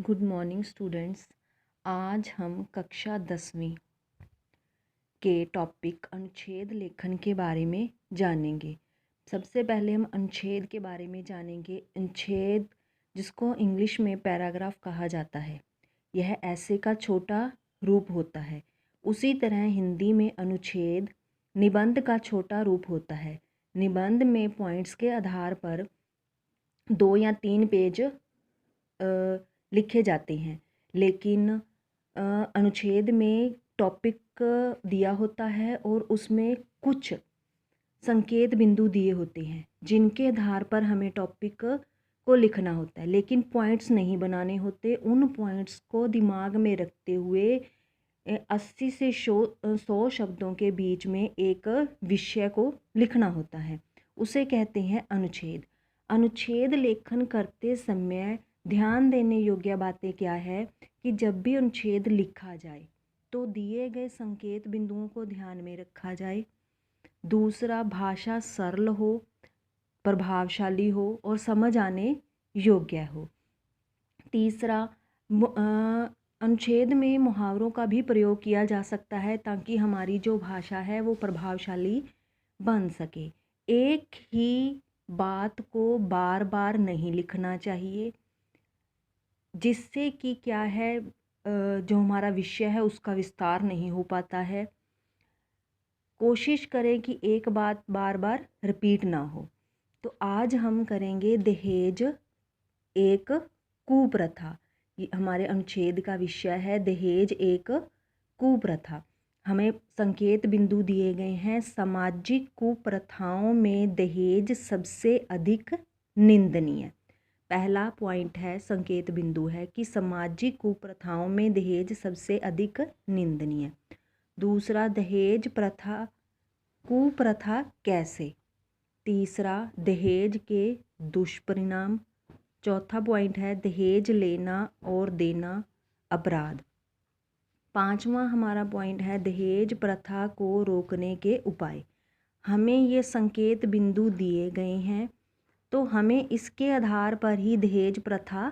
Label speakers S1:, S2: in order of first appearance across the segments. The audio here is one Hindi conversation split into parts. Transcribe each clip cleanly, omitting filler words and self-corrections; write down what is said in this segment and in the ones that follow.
S1: Good morning students. आज हम कक्षा 10वीं के टॉपिक अनुच्छेद लेखन के बारे में जानेंगे। सबसे पहले हम अनुच्छेद के बारे में जानेंगे। अनुच्छेद, जिसको इंग्लिश में पैराग्राफ कहा जाता है, यह ऐसे का छोटा रूप होता है। उसी तरह हिंदी में अनुच्छेद निबंध का छोटा रूप होता है। निबंध में पॉइंट्स के आधार पर 2 या 3 पेज लिखे जाते हैं, लेकिन अनुच्छेद में टॉपिक दिया होता है और उसमें कुछ संकेत बिंदु दिए होते हैं जिनके आधार पर हमें टॉपिक को लिखना होता है, लेकिन पॉइंट्स नहीं बनाने होते। उन पॉइंट्स को दिमाग में रखते हुए 80 से 100 शब्दों के बीच में एक विषय को लिखना होता है। उसे कहते हैं अनुच्छेद। अनुच्छेद लेखन करते समय ध्यान देने योग्य बातें क्या है कि जब भी अनुच्छेद लिखा जाए तो दिए गए संकेत बिंदुओं को ध्यान में रखा जाए। दूसरा, भाषा सरल हो, प्रभावशाली हो और समझ आने योग्य हो। तीसरा, अनुच्छेद में मुहावरों का भी प्रयोग किया जा सकता है ताकि हमारी जो भाषा है वो प्रभावशाली बन सके। एक ही बात को बार बार नहीं लिखना चाहिए, जिससे कि क्या है, जो हमारा विषय है उसका विस्तार नहीं हो पाता है। कोशिश करें कि एक बात बार बार रिपीट ना हो। तो आज हम करेंगे दहेज एक कुप्रथा। ये हमारे अनुच्छेद का विषय है, दहेज एक कुप्रथा। हमें संकेत बिंदु दिए गए हैं। सामाजिक कुप्रथाओं में दहेज सबसे अधिक निंदनीय। पहला पॉइंट है, संकेत बिंदु है कि सामाजिक कुप्रथाओं में दहेज सबसे अधिक निंदनीय। दूसरा, दहेज प्रथा कुप्रथा कैसे। तीसरा, दहेज के दुष्परिणाम। चौथा पॉइंट है, दहेज लेना और देना अपराध। पांचवा हमारा पॉइंट है, दहेज प्रथा को रोकने के उपाय। हमें ये संकेत बिंदु दिए गए हैं तो हमें इसके आधार पर ही दहेज प्रथा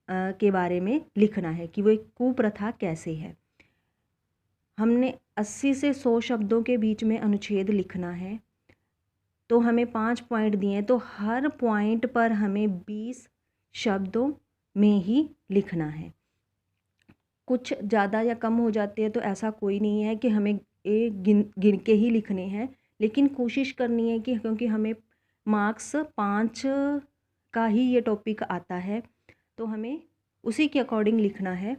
S1: के बारे में लिखना है कि वो एक कुप्रथा कैसे है। हमने 80 से 100 शब्दों के बीच में अनुच्छेद लिखना है, तो हमें 5 पॉइंट दिए हैं, तो हर पॉइंट पर हमें 20 शब्दों में ही लिखना है। कुछ ज़्यादा या कम हो जाते हैं तो ऐसा कोई नहीं है कि हमें एक गिन के ही लिखने हैं, लेकिन कोशिश करनी है कि क्योंकि हमें मार्क्स 5 का ही ये टॉपिक आता है तो हमें उसी के अकॉर्डिंग लिखना है।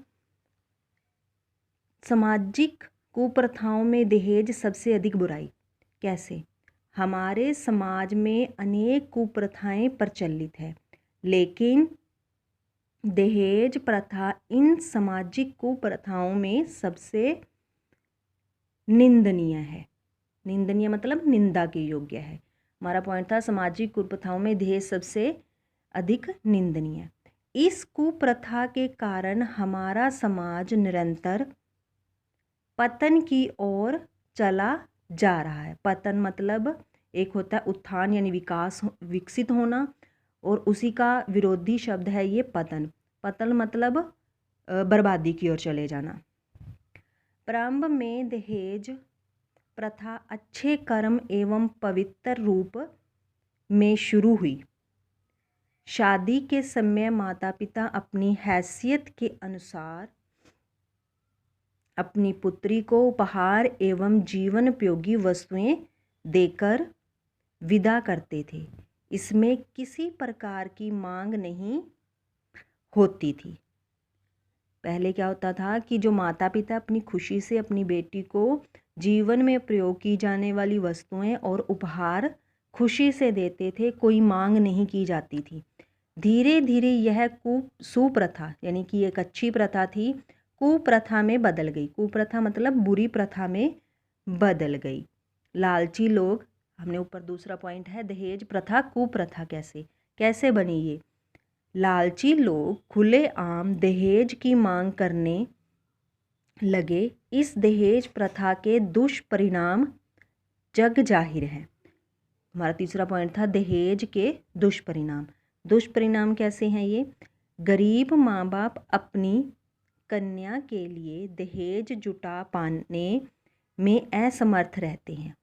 S1: सामाजिक कुप्रथाओं में दहेज सबसे अधिक बुराई कैसे। हमारे समाज में अनेक कुप्रथाएं प्रचलित है, लेकिन दहेज प्रथा इन सामाजिक कुप्रथाओं में सबसे निंदनीय है। निंदनीय मतलब निंदा के योग्य है। हमारा पॉइंट था सामाजिक कुप्रथाओं में दहेज सबसे अधिक निंदनीय। इस कुप्रथा के कारण हमारा समाज निरंतर पतन की ओर चला जा रहा है। पतन मतलब एक होता है उत्थान यानी विकास, विकसित होना, और उसी का विरोधी शब्द है ये पतन। पतन मतलब बर्बादी की ओर चले जाना। प्रारंभ में दहेज प्रथा अच्छे कर्म एवं पवित्र रूप में शुरू हुई। शादी के समय माता पिता अपनी हैसियत के अनुसार अपनी पुत्री को उपहार एवं जीवन उपयोगी वस्तुएं देकर विदा करते थे। इसमें किसी प्रकार की मांग नहीं होती थी। पहले क्या होता था कि जो माता पिता अपनी खुशी से अपनी बेटी को जीवन में प्रयोग की जाने वाली वस्तुएं और उपहार खुशी से देते थे, कोई मांग नहीं की जाती थी। धीरे धीरे यह सुप्रथा यानी कि एक अच्छी प्रथा थी, कुप्रथा में बदल गई। कुप्रथा मतलब बुरी प्रथा में बदल गई। लालची लोग, हमने ऊपर दूसरा पॉइंट है, दहेज प्रथा कुप्रथा कैसे बनी ये। लालची लोग खुलेआम दहेज की मांग करने लगे। इस दहेज प्रथा के दुष्परिणाम जग जाहिर है। हमारा तीसरा पॉइंट था दहेज के दुष्परिणाम। दुष्परिणाम कैसे हैं ये। गरीब माँ बाप अपनी कन्या के लिए दहेज जुटा पाने में असमर्थ रहते हैं।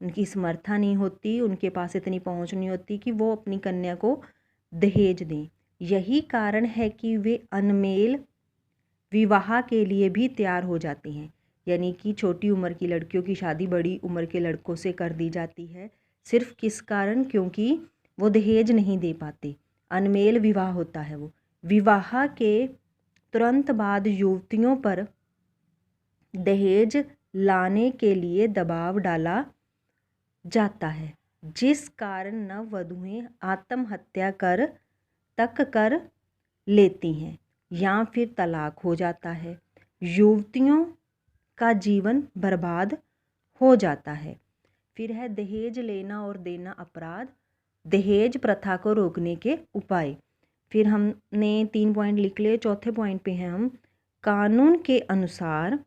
S1: उनकी समर्था नहीं होती, उनके पास इतनी पहुँच नहीं होती कि वो अपनी कन्या को दहेज दें। यही कारण है कि वे अनमेल विवाह के लिए भी तैयार हो जाती हैं, यानी कि छोटी उम्र की लड़कियों की शादी बड़ी उम्र के लड़कों से कर दी जाती है। सिर्फ किस कारण? क्योंकि वो दहेज नहीं दे पाते, अनमेल विवाह होता है। वो विवाह के तुरंत बाद युवतियों पर दहेज लाने के लिए दबाव डाला जाता है, जिस कारण नववधुएं आत्महत्या कर लेती हैं या फिर तलाक हो जाता है। युवतियों का जीवन बर्बाद हो जाता है। फिर है दहेज लेना और देना अपराध, दहेज प्रथा को रोकने के उपाय। फिर हमने 3 पॉइंट लिख लिए। चौथे पॉइंट पे हैं हम, कानून के अनुसार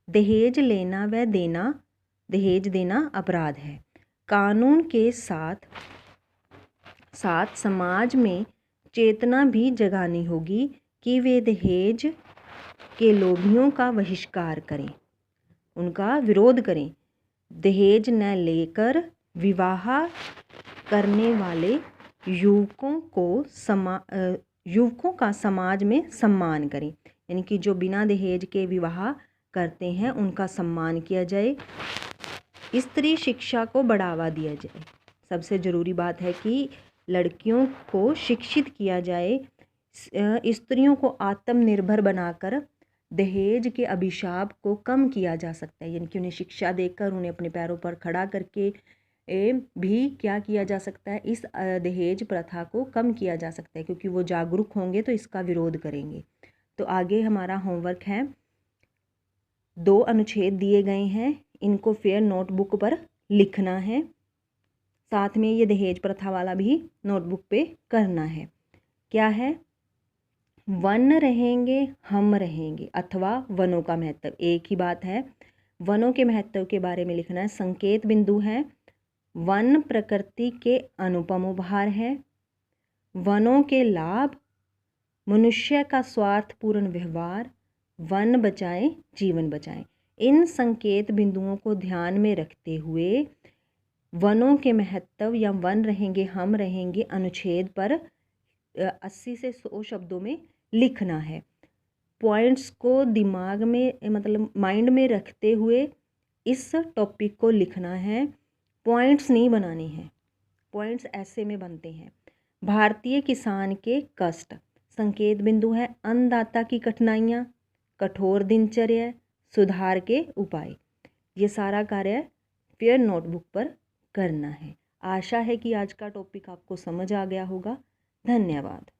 S1: दहेज लेना व देना, दहेज देना अपराध है। कानून के साथ साथ समाज में चेतना भी जगानी होगी कि वे दहेज के लोभियों का बहिष्कार करें, उनका विरोध करें। दहेज न लेकर विवाह करने वाले युवकों का समाज में सम्मान करें, यानी कि जो बिना दहेज के विवाह करते हैं उनका सम्मान किया जाए। स्त्री शिक्षा को बढ़ावा दिया जाए। सबसे ज़रूरी बात है कि लड़कियों को शिक्षित किया जाए। स्त्रियों को आत्मनिर्भर बनाकर दहेज के अभिशाप को कम किया जा सकता है, यानी कि उन्हें शिक्षा देकर उन्हें अपने पैरों पर खड़ा करके भी क्या किया जा सकता है, इस दहेज प्रथा को कम किया जा सकता है, क्योंकि वो जागरूक होंगे तो इसका विरोध करेंगे। तो आगे हमारा होमवर्क है, 2 अनुच्छेद दिए गए हैं, इनको फेयर नोटबुक पर लिखना है। साथ में ये दहेज प्रथा वाला भी नोटबुक पे करना है। क्या है? वन रहेंगे हम रहेंगे अथवा वनों का महत्व, एक ही बात है। वनों के महत्व के बारे में लिखना है। संकेत बिंदु है, वन प्रकृति के अनुपम उपहार है। वनों के लाभ, मनुष्य का स्वार्थपूर्ण व्यवहार, वन बचाएं जीवन बचाएं। इन संकेत बिंदुओं को ध्यान में रखते हुए वनों के महत्व या वन रहेंगे हम रहेंगे अनुच्छेद पर 80 से 100 शब्दों में लिखना है। पॉइंट्स को दिमाग में मतलब माइंड में रखते हुए इस टॉपिक को लिखना है। पॉइंट्स नहीं बनाने हैं, पॉइंट्स ऐसे में बनते हैं। भारतीय किसान के कष्ट, संकेत बिंदु है अन्नदाता की कठिनाइयाँ, कठोर दिनचर्या, सुधार के उपाय। ये सारा कार्य फेयर नोटबुक पर करना है। आशा है कि आज का टॉपिक आपको समझ आ गया होगा। धन्यवाद।